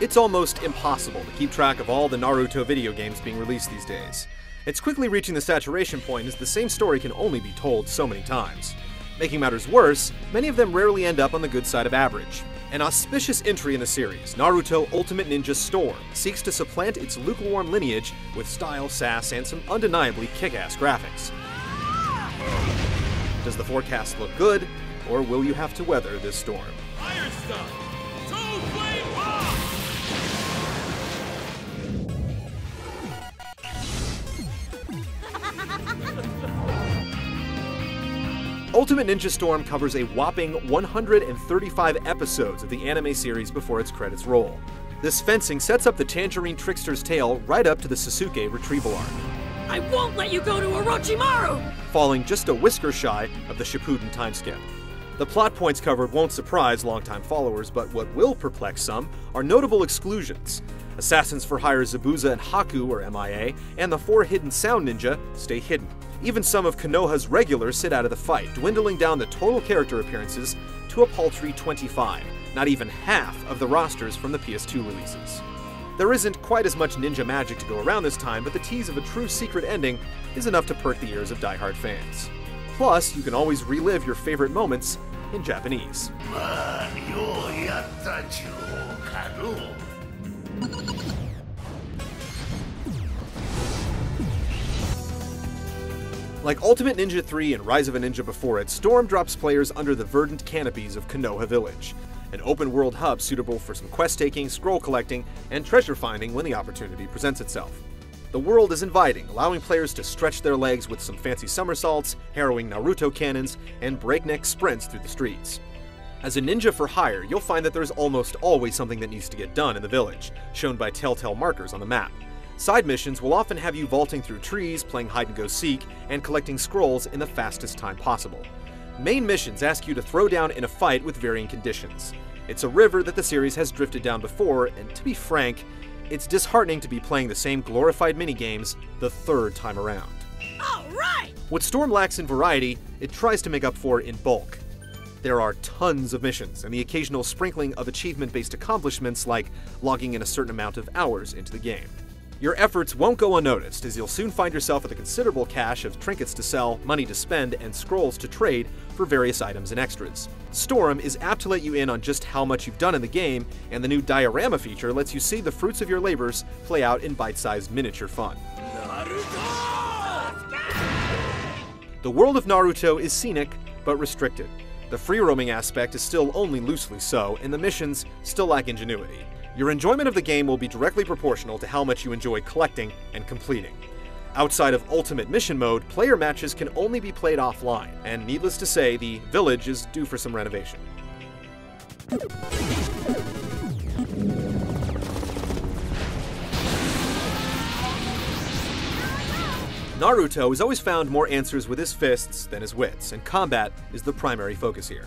It's almost impossible to keep track of all the Naruto video games being released these days. It's quickly reaching the saturation point as the same story can only be told so many times. Making matters worse, many of them rarely end up on the good side of average. An auspicious entry in the series, Naruto Ultimate Ninja Storm, seeks to supplant its lukewarm lineage with style, sass, and some undeniably kick-ass graphics. Does the forecast look good, or will you have to weather this storm? Fire stuff! Two flame bomb! Ultimate Ninja Storm covers a whopping 135 episodes of the anime series before its credits roll. This fencing sets up the Tangerine Trickster's tale right up to the Sasuke retrieval arc, I won't let you go to Orochimaru! falling just a whisker shy of the Shippuden timeskip. The plot points covered won't surprise longtime followers, but what will perplex some are notable exclusions. Assassins for Hire Zabuza and Haku are MIA, and the 4 hidden Sound Ninja stay hidden. Even some of Konoha's regulars sit out of the fight, dwindling down the total character appearances to a paltry 25, not even half of the rosters from the PS2 releases. There isn't quite as much ninja magic to go around this time, but the tease of a true secret ending is enough to perk the ears of diehard fans. Plus, you can always relive your favorite moments in Japanese. Like Ultimate Ninja 3 and Rise of a Ninja before it, Storm drops players under the verdant canopies of Konoha Village, an open-world hub suitable for some quest-taking, scroll collecting, and treasure finding when the opportunity presents itself. The world is inviting, allowing players to stretch their legs with some fancy somersaults, harrowing Naruto cannons, and breakneck sprints through the streets. As a ninja for hire, you'll find that there's almost always something that needs to get done in the village, shown by telltale markers on the map. Side missions will often have you vaulting through trees, playing hide-and-go-seek, and collecting scrolls in the fastest time possible. Main missions ask you to throw down in a fight with varying conditions. It's a river that the series has drifted down before, and to be frank, it's disheartening to be playing the same glorified minigames the 3rd time around. All right! What Storm lacks in variety, it tries to make up for in bulk. There are tons of missions, and the occasional sprinkling of achievement-based accomplishments like logging in a certain amount of hours into the game. Your efforts won't go unnoticed, as you'll soon find yourself with a considerable cache of trinkets to sell, money to spend, and scrolls to trade for various items and extras. Storm is apt to let you in on just how much you've done in the game, and the new diorama feature lets you see the fruits of your labors play out in bite-sized miniature fun. Naruto! The world of Naruto is scenic, but restricted. The free-roaming aspect is still only loosely so, and the missions still lack ingenuity. Your enjoyment of the game will be directly proportional to how much you enjoy collecting and completing. Outside of Ultimate Mission Mode, player matches can only be played offline, and needless to say, the village is due for some renovation. Naruto has always found more answers with his fists than his wits, and combat is the primary focus here.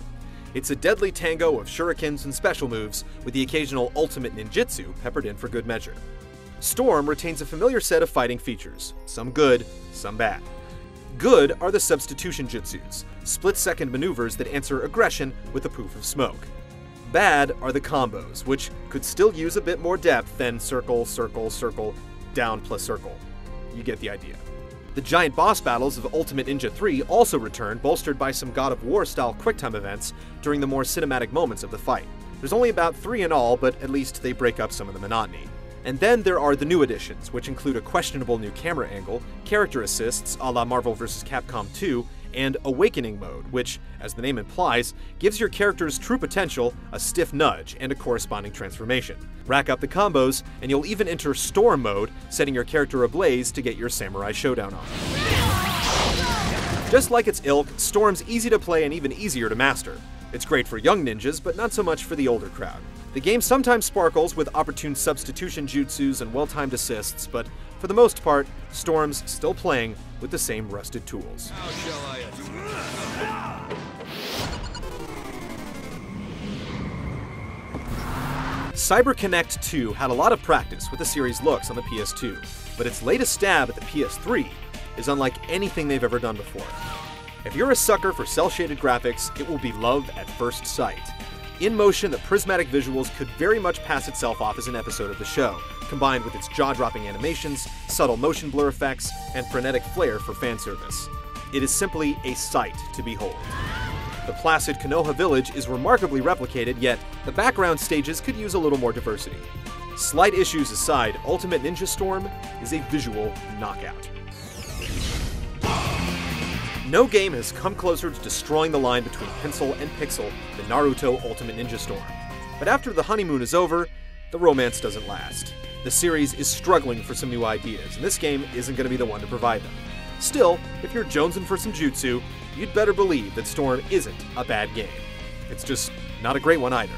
It's a deadly tango of shurikens and special moves, with the occasional ultimate ninjutsu peppered in for good measure. Storm retains a familiar set of fighting features, some good, some bad. Good are the substitution jutsus, split-second maneuvers that answer aggression with a poof of smoke. Bad are the combos, which could still use a bit more depth than circle, circle, circle, down plus circle. You get the idea. The giant boss battles of Ultimate Ninja 3 also return, bolstered by some God of War-style QuickTime events during the more cinematic moments of the fight. There's only about 3 in all, but at least they break up some of the monotony. And then there are the new additions, which include a questionable new camera angle, character assists a la Marvel vs. Capcom 2, and Awakening Mode, which, as the name implies, gives your character's true potential a stiff nudge and a corresponding transformation. Rack up the combos, and you'll even enter Storm Mode, setting your character ablaze to get your Samurai Showdown on. Just like its ilk, Storm's easy to play and even easier to master. It's great for young ninjas, but not so much for the older crowd. The game sometimes sparkles with opportune substitution jutsus and well-timed assists, but for the most part, Storm's still playing with the same rusted tools. How shall I CyberConnect 2 had a lot of practice with the series' looks on the PS2, but its latest stab at the PS3 is unlike anything they've ever done before. If you're a sucker for cel-shaded graphics, it will be love at first sight. In motion, the prismatic visuals could very much pass itself off as an episode of the show, combined with its jaw-dropping animations, subtle motion blur effects, and frenetic flair for fan service. It is simply a sight to behold. The placid Konoha village is remarkably replicated, yet the background stages could use a little more diversity. Slight issues aside, Ultimate Ninja Storm is a visual knockout. No game has come closer to destroying the line between pencil and pixel than Naruto Ultimate Ninja Storm. But after the honeymoon is over, the romance doesn't last. The series is struggling for some new ideas, and this game isn't going to be the one to provide them. Still, if you're jonesing for some jutsu, you'd better believe that Storm isn't a bad game. It's just not a great one either.